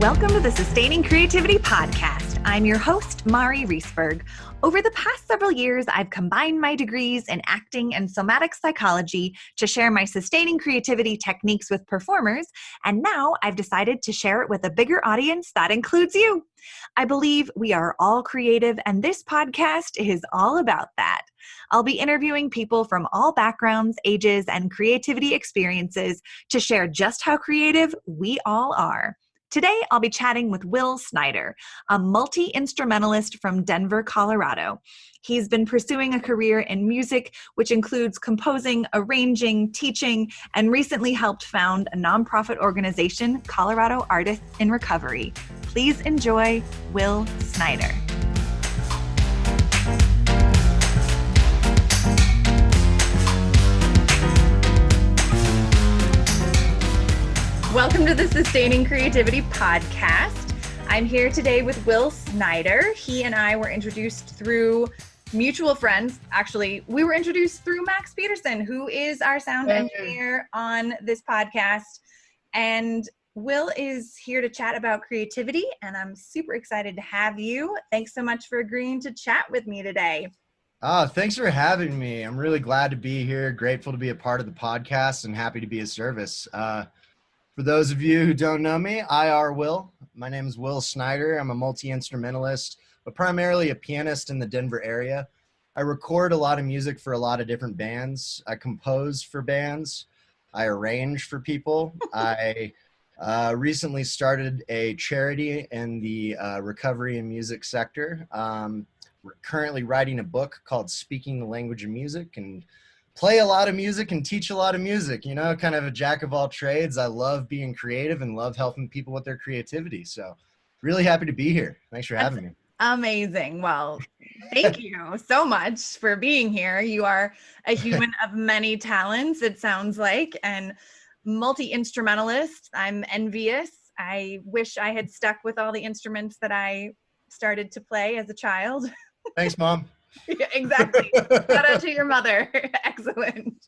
Welcome to the Sustaining Creativity Podcast. I'm your host, Mari Riesberg. Over the past several years, I've combined my degrees in acting and somatic psychology to share my sustaining creativity techniques with performers, and now I've decided to share it with a bigger audience that includes you. I believe we are all creative, and this podcast is all about that. I'll be interviewing people from all backgrounds, ages, and creativity experiences to share just how creative we all are. Today, I'll be chatting with Wil Snyder, a multi-instrumentalist from Denver, Colorado. He's been pursuing a career in music, which includes composing, arranging, teaching, and recently helped found a nonprofit organization, Colorado Artists in Recovery. Please enjoy Wil Snyder. Welcome to the Sustaining Creativity Podcast. I'm here today with Wil Snyder. He and I were introduced through mutual friends. Actually, we were introduced through Max Peterson, who is our sound engineer on this podcast. And Wil is here to chat about creativity, and I'm super excited to have you. Thanks so much for agreeing to chat with me today. Thanks for having me. I'm really glad to be here, grateful to be a part of the podcast, and happy to be of service. For those of you who don't know me, Are Wil. My name is Wil Snyder. I'm a multi-instrumentalist, but primarily a pianist in the Denver area. I record a lot of music for a lot of different bands. I compose for bands. I arrange for people. I recently started a charity in the recovery and music sector. We're currently writing a book called Speaking the Language of Music, and play a lot of music and teach a lot of music, you know, kind of a jack of all trades. I love being creative and love helping people with their creativity. So really happy to be here. Thanks for having me. Amazing. Well, thank you so much for being here. You are a human of many talents, it sounds like, and multi-instrumentalist. I'm envious. I wish I had stuck with all the instruments that I started to play as a child. Thanks, Mom. Yeah, exactly. Shout out to your mother. Excellent.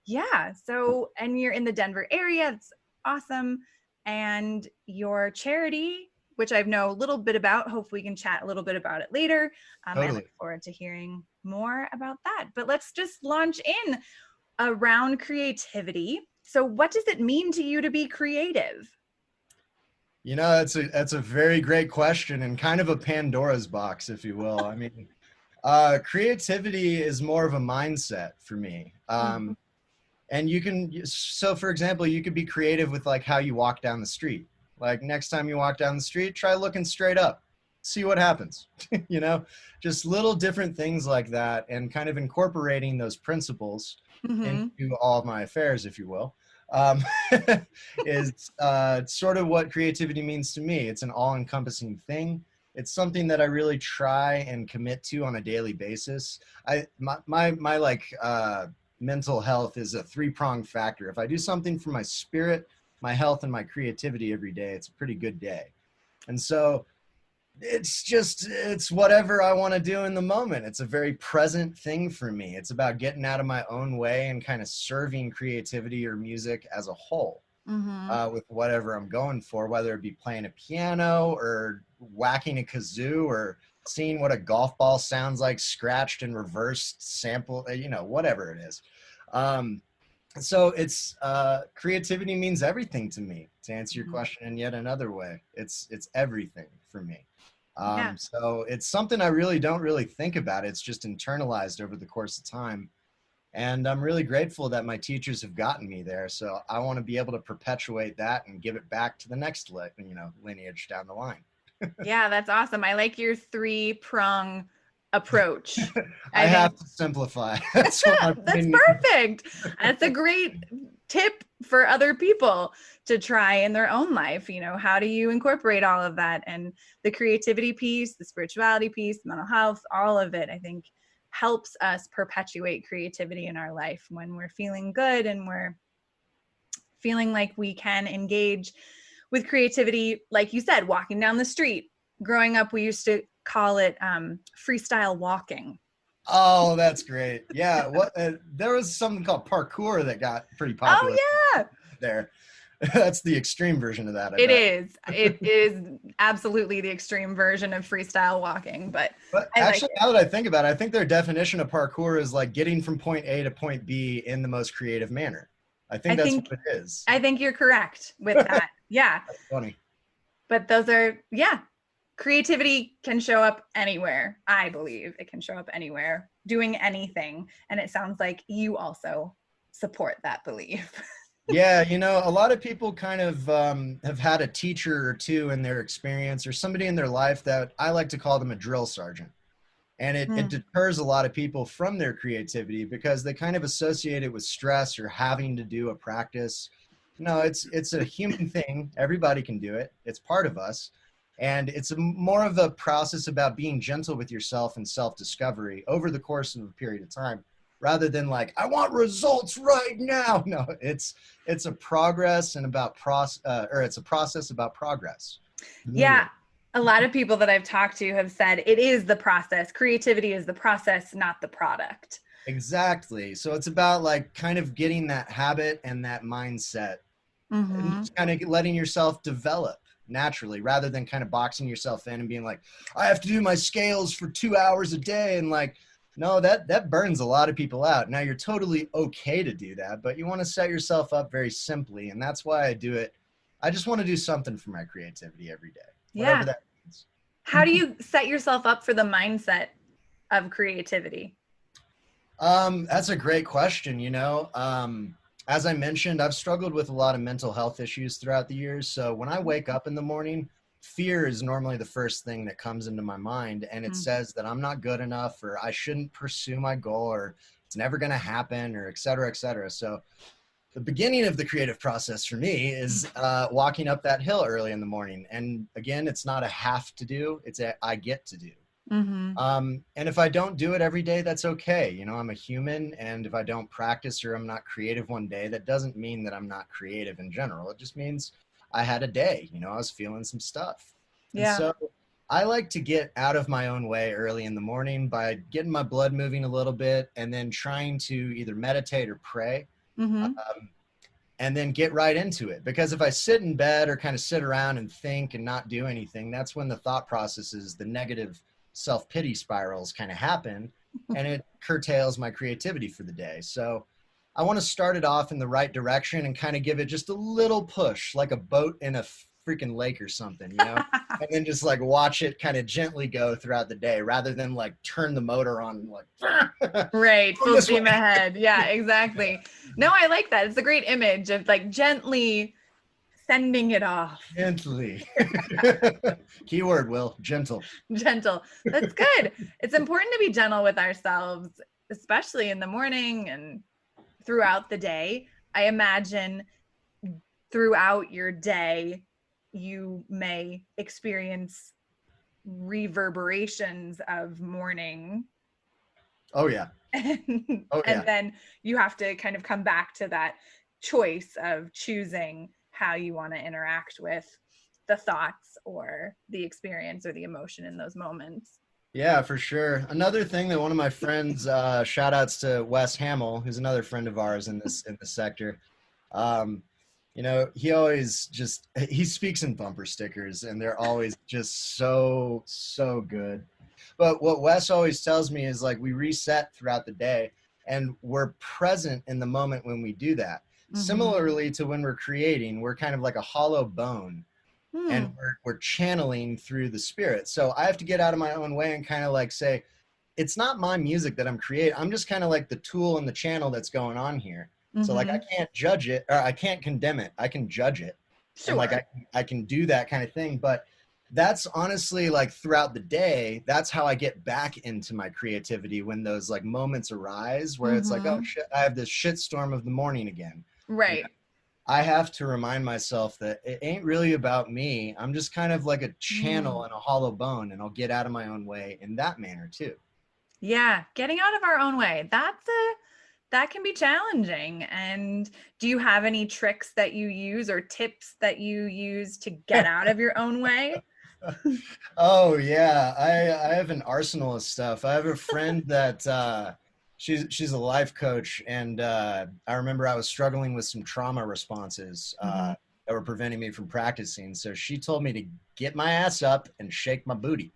Yeah. So, and you're in the Denver area. It's awesome. And your charity, which I know a little bit about, hopefully we can chat a little bit about it later. Totally. I look forward to hearing more about that. But let's just launch in around creativity. So what does it mean to you to be creative? You know, that's a very great question and kind of a Pandora's box, if you will. I mean, creativity is more of a mindset for me. And you can, so for example, you could be creative with like how you walk down the street. Like next time you walk down the street, try looking straight up, see what happens, you know, just little different things like that, and kind of incorporating those principles into all of my affairs, if you will. Is sort of what creativity means to me. It's an all-encompassing thing. It's something that I really try and commit to on a daily basis. My mental health is a three-pronged factor. If I do something for my spirit, my health, and my creativity every day, it's a pretty good day. And so it's whatever I want to do in the moment. It's a very present thing for me. It's about getting out of my own way and kind of serving creativity or music as a whole with whatever I'm going for, whether it be playing a piano or whacking a kazoo or seeing what a golf ball sounds like scratched and reversed sample, you know, whatever it is. So it's creativity means everything to me, to answer your question in yet another way. It's everything for me. So it's something I really don't really think about. It's just internalized over the course of time. And I'm really grateful that my teachers have gotten me there. So I want to be able to perpetuate that and give it back to the next lineage down the line. Yeah, that's awesome. I like your three-prong approach. I have to simplify. That's perfect. That's a great tip for other people to try in their own life. You know, how do you incorporate all of that? And the creativity piece, the spirituality piece, mental health, all of it, I think, helps us perpetuate creativity in our life when we're feeling good and we're feeling like we can engage with creativity. Like you said, walking down the street. Growing up, we used to call it freestyle walking. Oh, that's great. Yeah. There was something called parkour that got pretty popular. Oh, yeah. There. That's the extreme version of that, I It bet. is. It is absolutely the extreme version of freestyle walking, but But I like actually, it. now that I think about it, I think their definition of parkour is like getting from point A to point B in the most creative manner. I I think that's think what it is. I think you're correct with that. Yeah. Funny. But those are, yeah. Creativity can show up anywhere. I believe it can show up anywhere, doing anything. And it sounds like you also support that belief. Yeah, you know, a lot of people kind of have had a teacher or two in their experience or somebody in their life that I like to call them a drill sergeant. And it deters a lot of people from their creativity because they kind of associate it with stress or having to do a practice. No, it's a human thing. Everybody can do it. It's part of us. And it's more of a process about being gentle with yourself and self-discovery over the course of a period of time, rather than like, I want results right now. No, it's a progress and about it's a process about progress. Yeah. A lot of people that I've talked to have said it is the process. Creativity is the process, not the product. Exactly. So it's about like kind of getting that habit and that mindset and just kind of letting yourself develop naturally rather than kind of boxing yourself in and being like, I have to do my scales for 2 hours a day. And like, no, that burns a lot of people out. Now you're totally okay to do that, but you want to set yourself up very simply. And that's why I do it. I just want to do something for my creativity every day, whatever that means. How do you set yourself up for the mindset of creativity? That's a great question. You know, as I mentioned, I've struggled with a lot of mental health issues throughout the years. So when I wake up in the morning, fear is normally the first thing that comes into my mind. And it says that I'm not good enough or I shouldn't pursue my goal or it's never going to happen or et cetera, et cetera. So the beginning of the creative process for me is walking up that hill early in the morning. And again, it's not a have to do, it's a I get to do. And if I don't do it every day, that's okay. You know, I'm a human. And if I don't practice or I'm not creative one day, that doesn't mean that I'm not creative in general. It just means I had a day, you know, I was feeling some stuff. And so I like to get out of my own way early in the morning by getting my blood moving a little bit and then trying to either meditate or pray. And then get right into it. Because if I sit in bed or kind of sit around and think and not do anything, that's when the thought processes, the negative self-pity spirals kind of happen and it curtails my creativity for the day. So I want to start it off in the right direction and kind of give it just a little push, like a boat in a freaking lake or something, you know, and then just like watch it kind of gently go throughout the day rather than like turn the motor on like right, full steam ahead. Yeah, exactly. No, I like that. It's a great image of like gently sending it off. Gently. Keyword, Will, gentle. Gentle. That's good. It's important to be gentle with ourselves, especially in the morning and throughout the day. I imagine throughout your day, you may experience reverberations of morning. Oh, yeah. And then you have to kind of come back to that choice of choosing how you want to interact with the thoughts or the experience or the emotion in those moments. Yeah, for sure. Another thing that one of my friends, shout outs to Wes Hamill, who's another friend of ours in this sector. You know, he speaks in bumper stickers and they're always just so good. But what Wes always tells me is like we reset throughout the day and we're present in the moment when we do that. Similarly to when we're creating, we're kind of like a hollow bone and we're channeling through the spirit. So I have to get out of my own way and kind of like say, it's not my music that I'm creating. I'm just kind of like the tool and the channel that's going on here. So like I can't judge it or I can't condemn it. I can judge it. Sure. And like I can do that kind of thing. But that's honestly like throughout the day, that's how I get back into my creativity when those like moments arise where it's like, oh shit, I have this shit storm of the morning again. Right. You know, I have to remind myself that it ain't really about me. I'm just kind of like a channel and a hollow bone and I'll get out of my own way in that manner too. Yeah. Getting out of our own way. That can be challenging. And do you have any tricks that you use or tips that you use to get out of your own way? Oh yeah. I have an arsenal of stuff. I have a friend that, she's a life coach. And, I remember I was struggling with some trauma responses, that were preventing me from practicing. So she told me to get my ass up and shake my booty.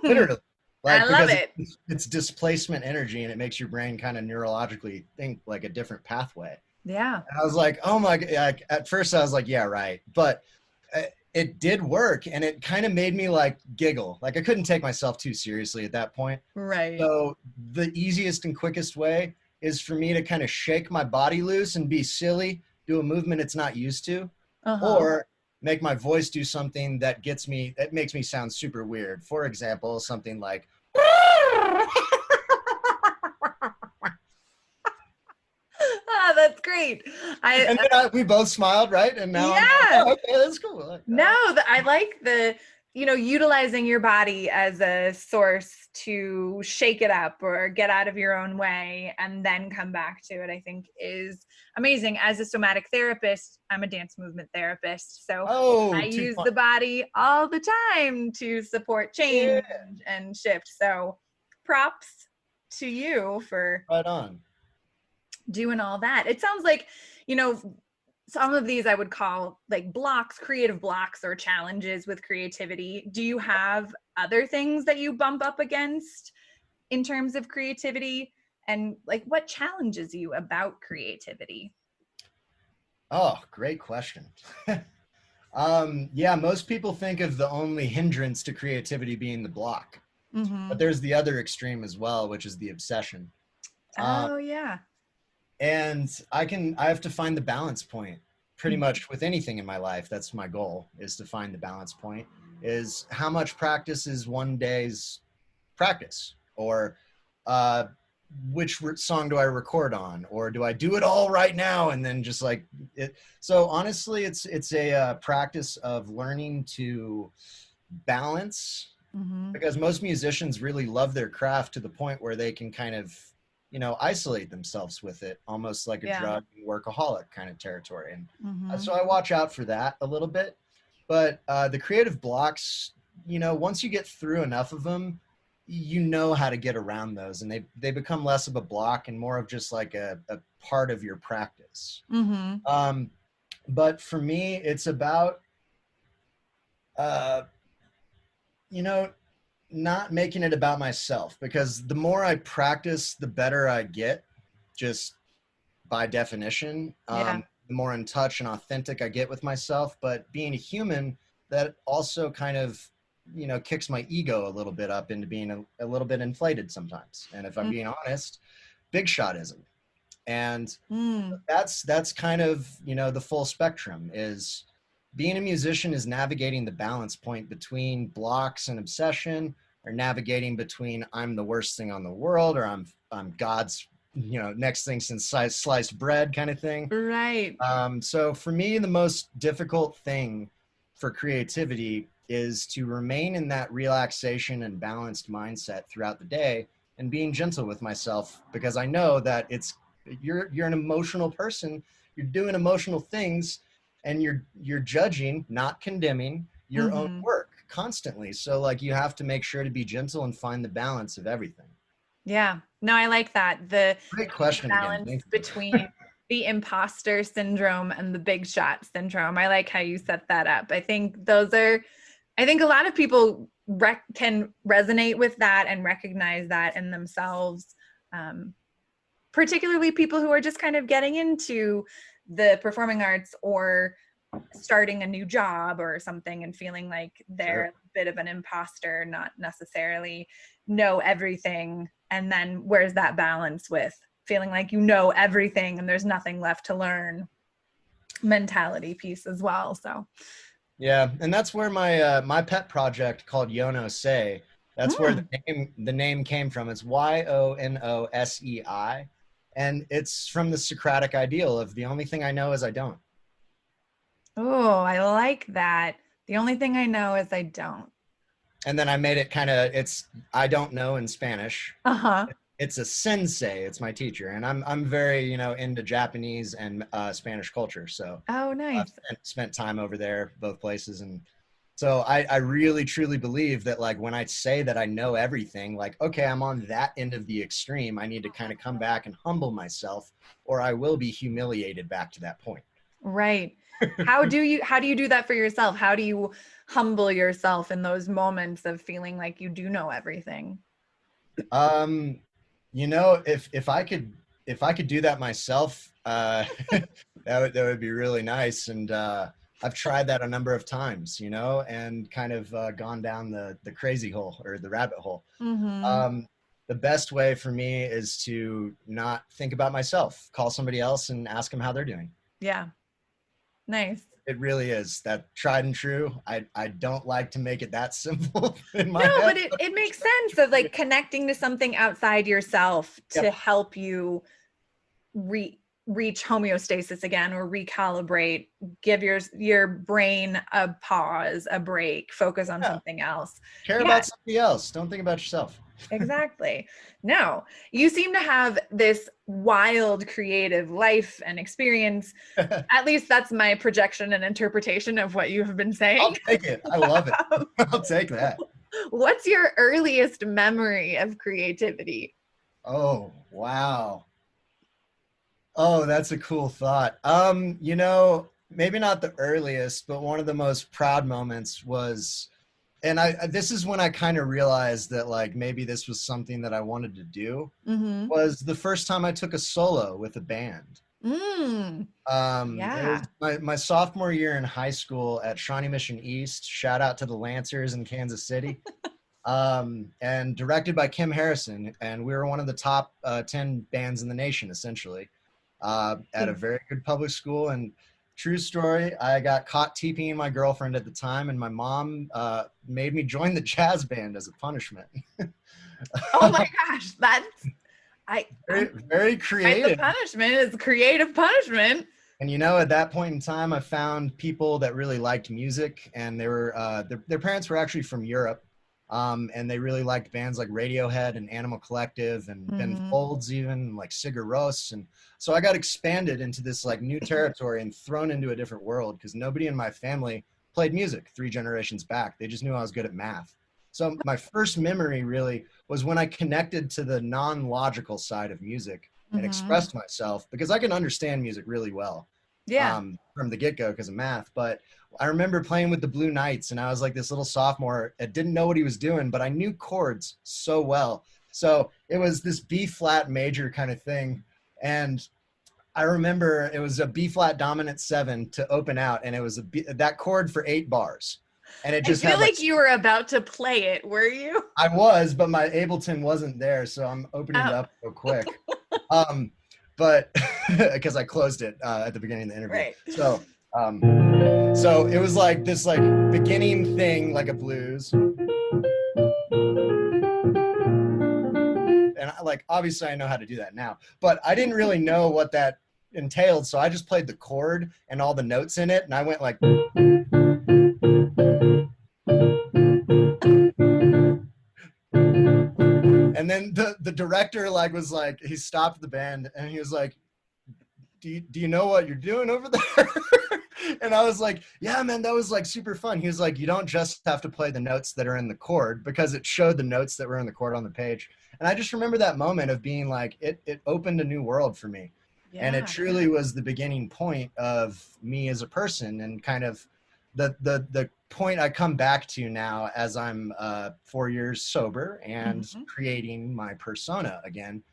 Literally. I love Because it. it's displacement energy, and it makes your brain kind of neurologically think like a different pathway. Yeah. And I was like, oh my God. Like, at first I was like, yeah, right. But it did work, and it kind of made me like giggle. Like I couldn't take myself too seriously at that point. Right. So the easiest and quickest way is for me to kind of shake my body loose and be silly, do a movement it's not used to, or make my voice do something that makes me sound super weird. For example, something like, That's great. and then we both smiled, right? And now I'm like, oh, okay, that's cool. No, I like the, utilizing your body as a source to shake it up or get out of your own way and then come back to it, I think is amazing. As a somatic therapist, I'm a dance movement therapist. So I use the body all the time to support change and shift. So props to you for right on doing all that. It sounds like, some of these I would call like blocks, creative blocks or challenges with creativity. Do you have other things that you bump up against in terms of creativity? And like, what challenges you about creativity? Oh, great question. Yeah, most people think of the only hindrance to creativity being the block. But there's the other extreme as well, which is the obsession. Yeah. And I have to find the balance point pretty much with anything in my life. That's my goal, is to find the balance point, is how much practice is one day's practice, or which song do I record on, or do I do it all right now and then just like it. So honestly, it's a practice of learning to balance, because most musicians really love their craft to the point where they can kind of isolate themselves with it, almost like a drug workaholic kind of territory. And so I watch out for that a little bit. But the creative blocks, once you get through enough of them, how to get around those, and they become less of a block and more of just like a part of your practice. But for me, it's about, not making it about myself, because the more I practice, the better I get, just by definition. The more in touch and authentic I get with myself. But being a human, that also kind of, kicks my ego a little bit up into being a little bit inflated sometimes. And if I'm being honest, big shotism. And that's kind of, the full spectrum. Is being a musician is navigating the balance point between blocks and obsession, or navigating between I'm the worst thing on the world, or I'm God's, next thing since sliced bread kind of thing. Right. So for me, the most difficult thing for creativity is to remain in that relaxation and balanced mindset throughout the day, and being gentle with myself, because I know that you're an emotional person, you're doing emotional things, and you're judging, not condemning, your own work constantly. So like, you have to make sure to be gentle and find the balance of everything. Yeah. No, I like that. The great question balance again. between the imposter syndrome and the big shot syndrome. I like how you set that up. I think a lot of people can resonate with that and recognize that in themselves. Particularly people who are just kind of getting into the performing arts or starting a new job or something, and feeling like they're a bit of an imposter, not necessarily know everything. And then where's that balance with feeling like everything and there's nothing left to learn mentality piece as well. So yeah, and that's where my pet project called Yono Sei, that's where the name came from. It's YONOSEI, and it's from the Socratic ideal of the only thing I know is I don't. Oh, I like that. The only thing I know is I don't. And then I made it it's I don't know in Spanish. It's a sensei. It's my teacher, and I'm very into Japanese and Spanish culture. So nice. Spent time over there, both places, and so I really truly believe that, like, when I say that I know everything, like, okay, I'm on that end of the extreme. I need to kind of come back and humble myself, or I will be humiliated back to that point. Right. How do you do that for yourself? How do you humble yourself in those moments of feeling like you do know everything? You know, if I could do that myself, that would be really nice. And I've tried that a number of times, you know, and kind of gone down the crazy hole or the rabbit hole. Mm-hmm. Um, the best way for me is to not think about myself, call somebody else and ask them how they're doing. Yeah. Nice. It really is that tried and true. I don't like to make it that simple in my No, head. but it makes sense of like connecting to something outside yourself to Yep. help you reach homeostasis again, or recalibrate, give your brain a pause, a break, focus on Yeah. something else. Care Yeah, about somebody else. Don't think about yourself. exactly. No, you seem to have this wild creative life and experience. At least that's my projection and interpretation of what you have been saying. I'll take it. I love it. I'll take that. What's your earliest memory of creativity? Oh, wow. Oh, that's a cool thought. You know, maybe not the earliest, but one of the most proud moments was, and this is when I kind of realized that like maybe this was something that I wanted to do, Mm-hmm. was the first time I took a solo with a band. It was Yeah. my sophomore year in high school at Shawnee Mission East. Shout out to the Lancers in Kansas City. And directed by Kim Harrison. And we were one of the top 10 bands in the nation, essentially, at a very good public school. And true story, I got caught TPing my girlfriend at the time, and my mom made me join the jazz band as a punishment. Oh my gosh, that's Very, very the creative. punishment is creative punishment. And you know, at that point in time, I found people that really liked music, and they were their parents were actually from Europe, and they really liked bands like Radiohead and Animal Collective and Ben Mm-hmm. Folds, even like Sigur Rós. And so I got expanded into this like new territory and thrown into a different world because nobody in my family played music 3 generations back. They just knew I was good at math. So my first memory really was when I connected to the non-logical side of music and Mm-hmm. expressed myself, because I can understand music really well Yeah. from the get-go because of math. But I remember playing with the Blue Knights, and I was like this little sophomore. I didn't know what he was doing, but I knew chords so well. So it was this B flat major kind of thing. And I remember it was a B flat dominant 7 to open out, and it was that chord for 8 bars. And it I just feel had like you were about to play it, were you? I was, but my Ableton wasn't there, so I'm opening it Oh, up real quick. But because I closed it at the beginning of the interview. right. So it was like this like beginning thing, like a blues. And like obviously I know how to do that now, but I didn't really know what that entailed. So I just played the chord and all the notes in it, and I went like. And then the director like was like, he stopped the band and he was like, do you know what you're doing over there? And I was like, yeah, man, that was like super fun. He was like, you don't just have to play the notes that are in the chord, because it showed the notes that were in the chord on the page. And I just remember that moment of being like, it opened a new world for me. Yeah. And it truly was the beginning point of me as a person, and kind of the point I come back to now as I'm 4 years sober and creating my persona again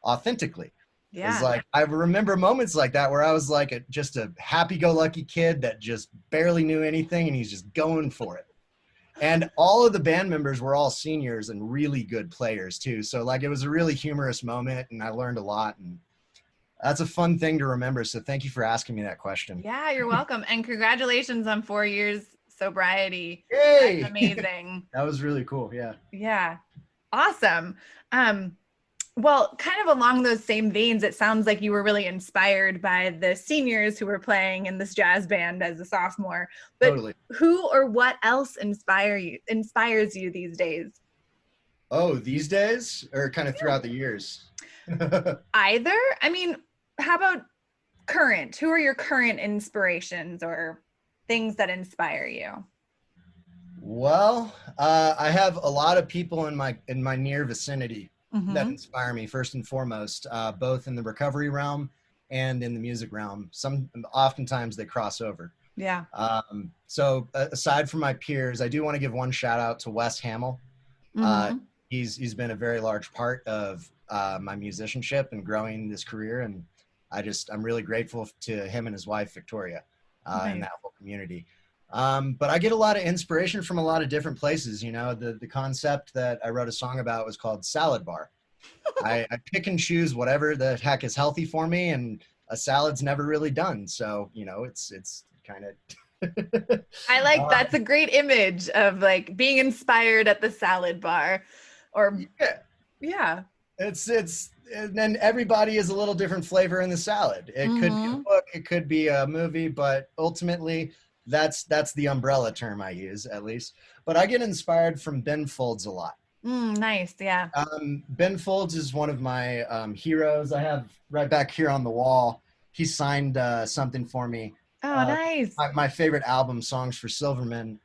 authentically. Yeah. Is like I remember moments like that where I was like just a happy-go-lucky kid that just barely knew anything, and he's just going for it. And all of the band members were all seniors and really good players too. So like it was a really humorous moment, and I learned a lot, and that's a fun thing to remember. So thank you for asking me that question. Yeah, you're welcome. And congratulations on 4 years sobriety. Yay! That's amazing. That was really cool. Yeah. Yeah. Awesome. Well, kind of along those same veins, it sounds like you were really inspired by the seniors who were playing in this jazz band as a sophomore. But Totally. who or what else inspires you these days? Oh, these days, or kind of throughout the years? Either. I mean, how about current? Who are your current inspirations or things that inspire you? Well, I have a lot of people in my near vicinity that inspire me first and foremost, both in the recovery realm and in the music realm. Oftentimes they cross over. Yeah. So aside from my peers, I do want to give one shout out to Wes Hamill. Mm-hmm. He's been a very large part of my musicianship and growing this career, and I'm really grateful to him and his wife Victoria Nice. and that whole community. But I get a lot of inspiration from a lot of different places. The concept that I wrote a song about was called Salad Bar. I pick and choose whatever the heck is healthy for me, and a salad's never really done. So it's kind of. I like that's a great image of like being inspired at the salad bar, or yeah. It's and then everybody is a little different flavor in the salad. It could be a book, it could be a movie, but ultimately that's the umbrella term I use, at least. But I get inspired from Ben Folds a lot. Nice, yeah. Ben Folds is one of my heroes. I have right back here on the wall. He signed something for me. Oh, nice. My favorite album, Songs for Silverman,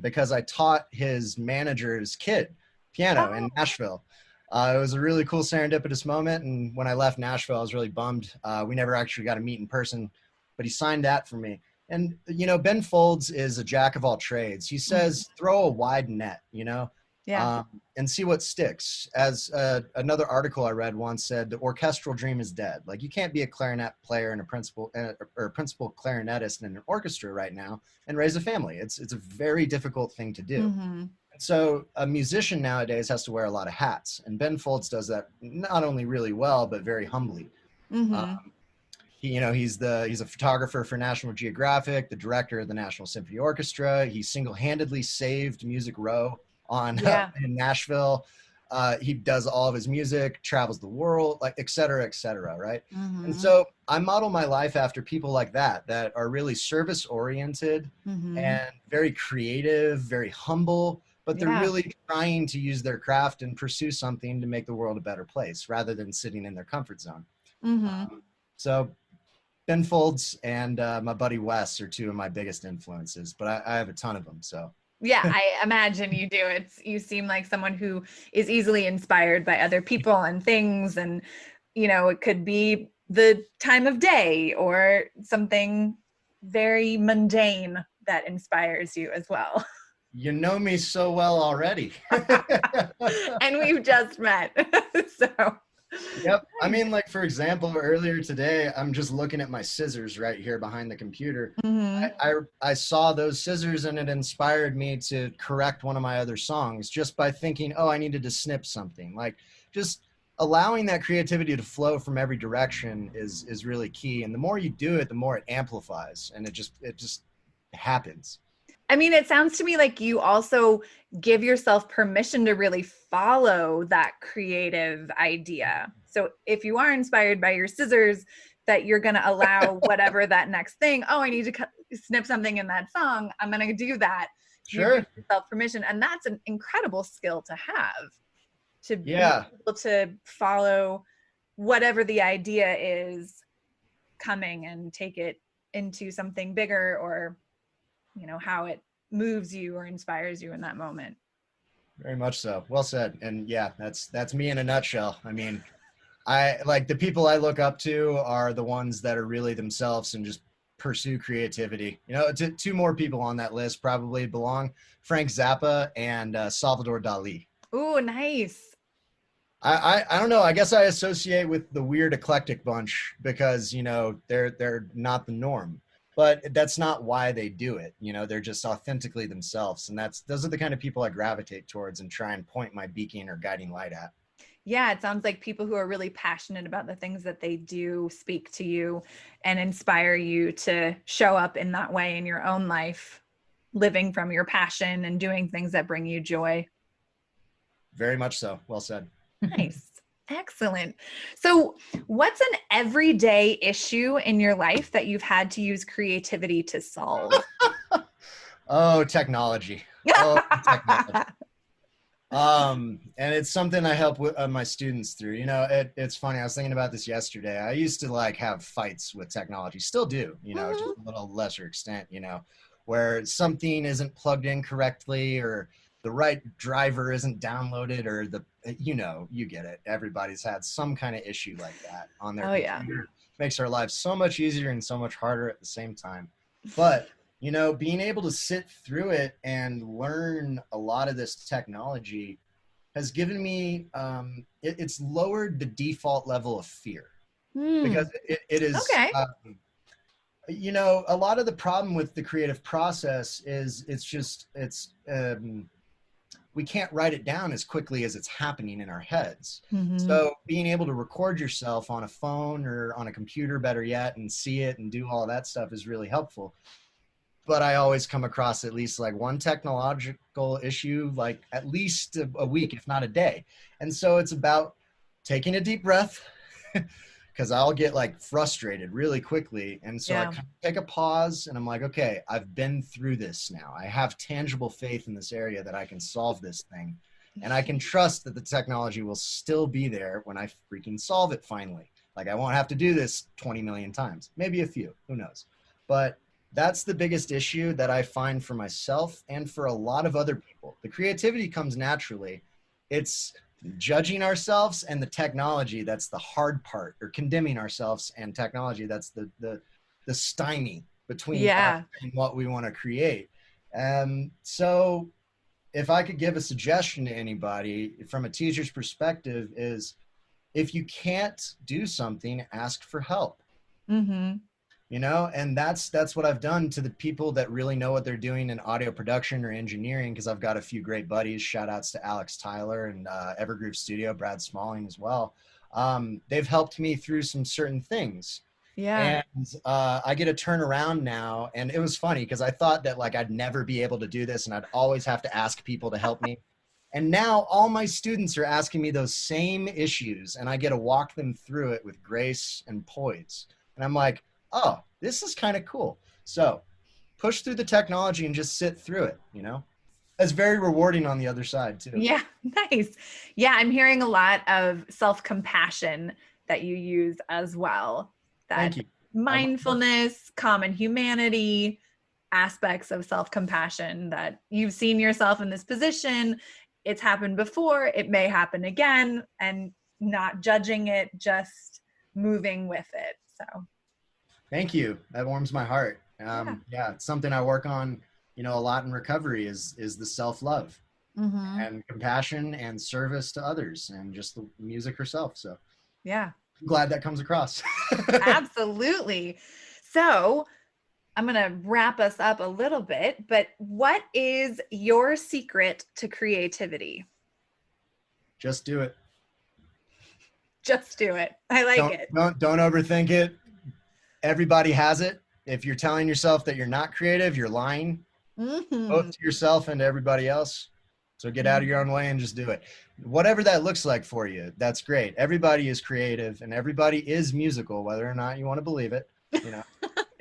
because I taught his manager's kid piano in Nashville. It was a really cool serendipitous moment, and when I left Nashville, I was really bummed. We never actually got to meet in person, but he signed that for me. And, Ben Folds is a jack of all trades. He says, throw a wide net, Yeah. And see what sticks. As another article I read once said, the orchestral dream is dead. Like, you can't be a clarinet player and a principal clarinetist in an orchestra right now and raise a family. It's a very difficult thing to do. So a musician nowadays has to wear a lot of hats, and Ben Folds does that not only really well, but very humbly. He's a photographer for National Geographic, the director of the National Symphony Orchestra. He single-handedly saved Music Row in Nashville. He does all of his music, travels the world, like et cetera, right? And so I model my life after people like that are really service oriented and very creative, very humble, but they're really trying to use their craft and pursue something to make the world a better place rather than sitting in their comfort zone. So Ben Folds and my buddy Wes are two of my biggest influences, but I have a ton of them. So yeah, I imagine you do. You seem like someone who is easily inspired by other people and things, and it could be the time of day or something very mundane that inspires you as well. You know me so well already. And we've just met. So yep. I mean, like, for example, earlier today, I'm just looking at my scissors right here behind the computer. I saw those scissors and it inspired me to correct one of my other songs just by thinking, oh, I needed to snip something. Like, just allowing that creativity to flow from every direction is really key. And the more you do it, the more it amplifies, and it just happens. I mean, it sounds to me like you also give yourself permission to really follow that creative idea. So if you are inspired by your scissors, that you're going to allow whatever that next thing, oh, I need to snip something in that song, I'm going to do that. Sure. You give yourself permission. And that's an incredible skill to have, to be able to follow whatever the idea is coming and take it into something bigger, or how it moves you or inspires you in that moment. Very much so. Well said. And yeah, that's me in a nutshell. I mean, I like the people I look up to are the ones that are really themselves and just pursue creativity. Two more people on that list probably belong: Frank Zappa and Salvador Dali. Ooh, nice. I don't know. I guess I associate with the weird eclectic bunch because, they're not the norm. But that's not why they do it. They're just authentically themselves. And those are the kind of people I gravitate towards and try and point my beacon or guiding light at. Yeah, it sounds like people who are really passionate about the things that they do speak to you and inspire you to show up in that way in your own life, living from your passion and doing things that bring you joy. Very much so. Well said. Nice. Excellent. So what's an everyday issue in your life that you've had to use creativity to solve? Technology. And it's something I help with my students through. It's funny. I was thinking about this yesterday. I used to have fights with technology, still do, just a little lesser extent, where something isn't plugged in correctly, or the right driver isn't downloaded, or you get it. Everybody's had some kind of issue like that on their computer. makes our lives so much easier and so much harder at the same time. But, you know, being able to sit through it and learn a lot of this technology has given me, it's lowered the default level of fear, because it is, Okay. you know, a lot of the problem with the creative process is we can't write it down as quickly as it's happening in our heads. So being able to record yourself on a phone or on a computer, better yet, and see it and do all of that stuff is really helpful. But I always come across at least like one technological issue, like at least a week, if not a day. And so it's about taking a deep breath, because I'll get like frustrated really quickly. And so I kind of take a pause and I'm like, okay, I've been through this now. I have tangible faith in this area that I can solve this thing. And I can trust that the technology will still be there when I freaking solve it finally. Like I won't have to do this 20 million times, maybe a few, who knows? But that's the biggest issue that I find for myself and for a lot of other people. The creativity comes naturally. It's judging ourselves and the technology that's the hard part, or condemning ourselves and technology that's the stymie between us and what we want to create. So if I could give a suggestion to anybody from a teacher's perspective, is if you can't do something, ask for help. You know, and that's what I've done to the people that really know what they're doing in audio production or engineering, because I've got a few great buddies. Shout outs to Alex Tyler and Evergroove Studio, Brad Smalling as well. They've helped me through some certain things. And I get a turn around now. And it was funny because I thought that like I'd never be able to do this and I'd always have to ask people to help me. And now all my students are asking me those same issues, and I get to walk them through it with grace and poise. And I'm like, oh, this is kind of cool. So push through the technology and just sit through it, you know? It's very rewarding on the other side too. Yeah, nice. Yeah, I'm hearing a lot of self-compassion that you use as well. That mindfulness, common humanity, aspects of self-compassion, that you've seen yourself in this position. It's happened before, it may happen again, and not judging it, just moving with it. So thank you. That warms my heart. Yeah, it's something I work on, you know, a lot in recovery is the self-love and compassion and service to others and just the music herself. So yeah, I'm glad that comes across. Absolutely. So I'm going to wrap us up a little bit, but what is your secret to creativity? Just do it. Just do it. I like it. Don't overthink it. Everybody has it. If you're telling yourself that you're not creative, you're lying, both to yourself and to everybody else. So get out of your own way and just do it. Whatever that looks like for you, that's great. Everybody is creative and everybody is musical, whether or not you want to believe it. You know,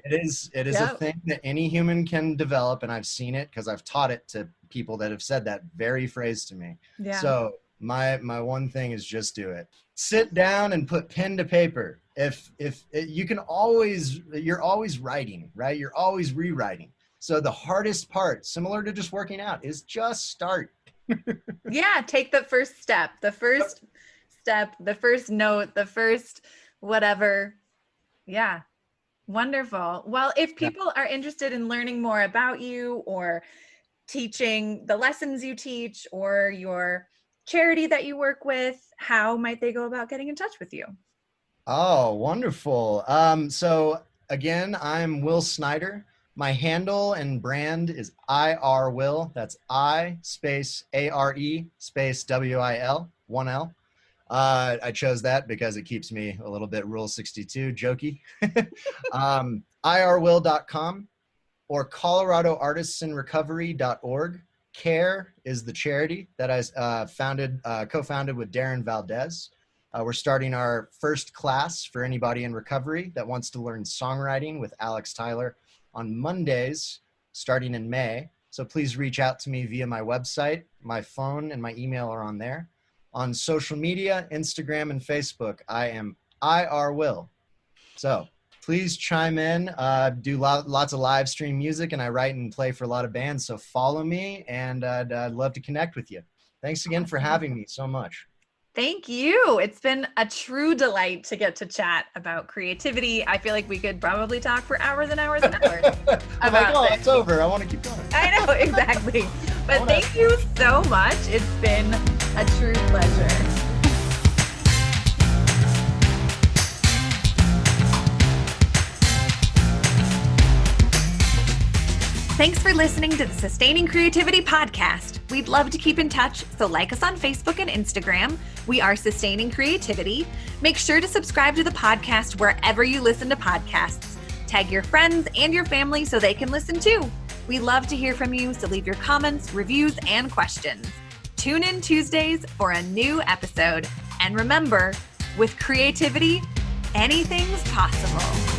it is a thing that any human can develop, and I've seen it because I've taught it to people that have said that very phrase to me. Yeah. So my one thing is just do it. Sit down and put pen to paper. If you can always, you're always writing, right? You're always rewriting. So the hardest part, similar to just working out, is just start. Yeah, take the first step, the first note, the first whatever. Yeah, wonderful. Well, if people are interested in learning more about you or teaching the lessons you teach or your charity that you work with, how might they go about getting in touch with you? Oh, wonderful. So again, I'm Wil Snyder. My handle and brand is Are Wil. That's I space ARE space WIL, 1L. I chose that because it keeps me a little bit Rule 62 jokey. irewil.com or coloradoartistsinrecovery.org. CARE is the charity that I co-founded with Darren Valdez. We're starting our first class for anybody in recovery that wants to learn songwriting with Alex Tyler on Mondays, starting in May. So please reach out to me via my website. My phone and my email are on there. On social media, Instagram and Facebook, I am Are Wil. So please chime in. Do lots of live stream music, and I write and play for a lot of bands. So follow me, and I'd love to connect with you. Thanks again for having me so much. Thank you. It's been a true delight to get to chat about creativity. I feel like we could probably talk for hours and hours and hours I'm like, oh, it's over. I want to keep going. I know, exactly. But thank you so much. It's been a true pleasure. Thanks for listening to the Sustaining Creativity Podcast. We'd love to keep in touch, so like us on Facebook and Instagram. We are Sustaining Creativity. Make sure to subscribe to the podcast wherever you listen to podcasts. Tag your friends and your family so they can listen too. We love to hear from you, so leave your comments, reviews, and questions. Tune in Tuesdays for a new episode. And remember, with creativity, anything's possible.